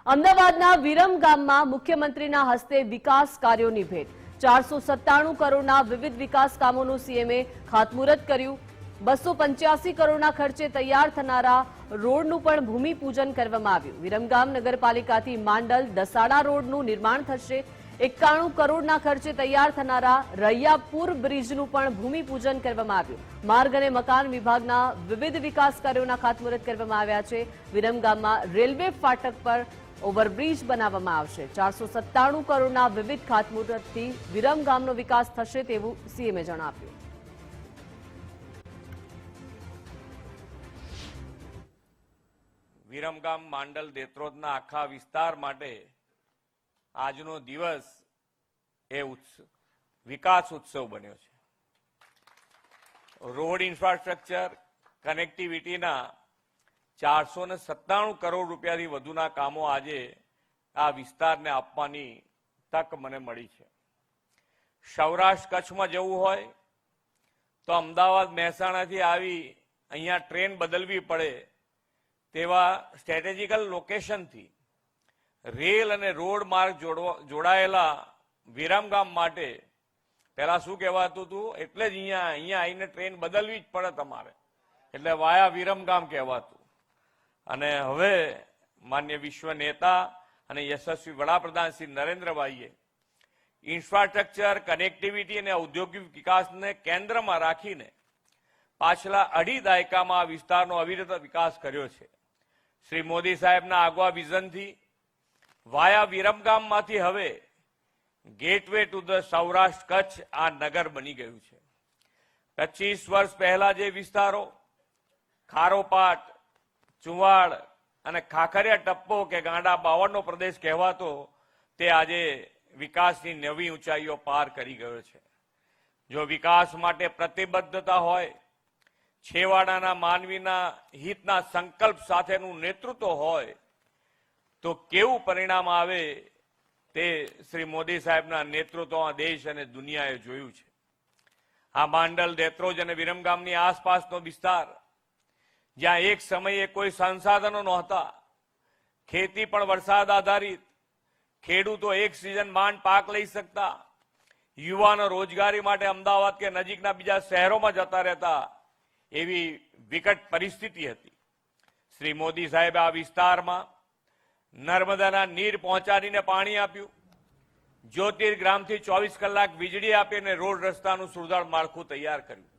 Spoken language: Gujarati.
અમદાવાદના વિરમ ગામમાં મુખ્યમંત્રીના હસ્તે વિકાસ કાર્યોની ભેટ 497 કરોડના વિવિધ વિકાસ કામોનું સીએમએ ખાતમુહૂર્ત કર્યું। 285 કરોડના ખર્ચે તૈયાર થનારા રોડનું પણ ભૂમિપૂજન કરવામાં આવ્યું। વિરમગામ નગરપાલિકાથી માંડલ દસાડા રોડનું નિર્માણ થશે। 91 કરોડના ખર્ચે તૈયાર થનારા રૈયાપુર બ્રિજનું પણ ભૂમિપૂજન કરવામાં આવ્યું। માર્ગ અને મકાન વિભાગના વિવિધ વિકાસ કાર્યોના ખાતમુહૂર્ત કરવામાં આવ્યા છે। વિરમગામમાં રેલવે ફાટક પર ઓવરબ્રિજ બનાવવામાં આવશે। 497 કરોડના વિવિધ ખાતમુહૂર્તથી વિરમગામનો વિકાસ થશે તેવું સીએમએ જણાવ્યું। વિરમગામ માંડલ દેત્રોદના આખા વિસ્તાર માટે આજનો દિવસ એ વિકાસ ઉત્સવ બન્યો છે। રોડ ઇન્ફ્રાસ્ટ્રક્ચર કનેક્ટિવિટીના 497 કરોડ રૂપિયાથી વધુના કામો આજે આ વિસ્તારને આપવાની તક મને મળી છે। સૌરાષ્ટ્ર કચ્છમાં જવું હોય તો અમદાવાદ મહેસાણાથી આવી અહીંયા ટ્રેન બદલવી પડે તેવા સ્ટ્રેટેજિકલ લોકેશનથી રેલ અને રોડ માર્ગ જોડાયેલા વિરમગામ માટે પહેલા શું કહેવાતું હતું, એટલે જ અહીંયા આવીને ટ્રેન બદલવી જ પડે તમારે, એટલે વાયા વિરમગામ કહેવાતું। અને હવે માન્ય વિશ્વ નેતા અને યશસ્વી વડાપ્રધાન શ્રી નરેન્દ્રભાઈએ ઇન્ફ્રાસ્ટ્રક્ચર કનેક્ટિવિટી અને ઔદ્યોગિક વિકાસને કેન્દ્રમાં રાખીને પાછલા અઢી દાયકામાં આ વિસ્તારનો અવિરત વિકાસ કર્યો છે। શ્રી મોદી સાહેબના આગવા વિઝનથી વાયા વિરમગામમાંથી હવે gateway to the Saurashtra Kutch આ નગર બની ગયું છે। 25 વર્ષ પહેલા જે વિસ્તારો ખારોપાટ, ચુવાડ અને ખાખરિયા ટપ્પો કે ગાંડા બાવળનો પ્રદેશ કહેવાતો તે આજે વિકાસની નવી ઊંચાઈઓ પાર કરી ગયો છે। જો વિકાસ માટે પ્રતિબદ્ધતા હોય, છેવાડાના માનવીના હિતના સંકલ્પ સાથેનું નેતૃત્વ હોય તો કેવું પરિણામ આવે તે શ્રી મોદી સાહેબના નેતૃત્વમાં દેશ અને દુનિયાએ જોયું છે। આ માંડલ, દેત્રોજ અને વિરમગામની આસપાસનો વિસ્તાર જ્યાં એક સમયે કોઈ સંસાધનો નહોતા, ખેતી પણ વરસાદ આધારિત, ખેડૂતો એક સિઝન માંડ પાક લઈ શકતા, યુવાનો રોજગારી માટે અમદાવાદ કે નજીકના બીજા શહેરોમાં જતા રહેતા, એવી વિકટ પરિસ્થિતિ હતી। શ્રી મોદી સાહેબે આ વિસ્તારમાં નર્મદાના નીર પહોંચાડીને પાણી આપ્યું, જ્યોતિર્ગ્રામથી 24 કલાક વીજળી આપીને રોડ રસ્તાનું સુધાર માળખું તૈયાર કર્યું।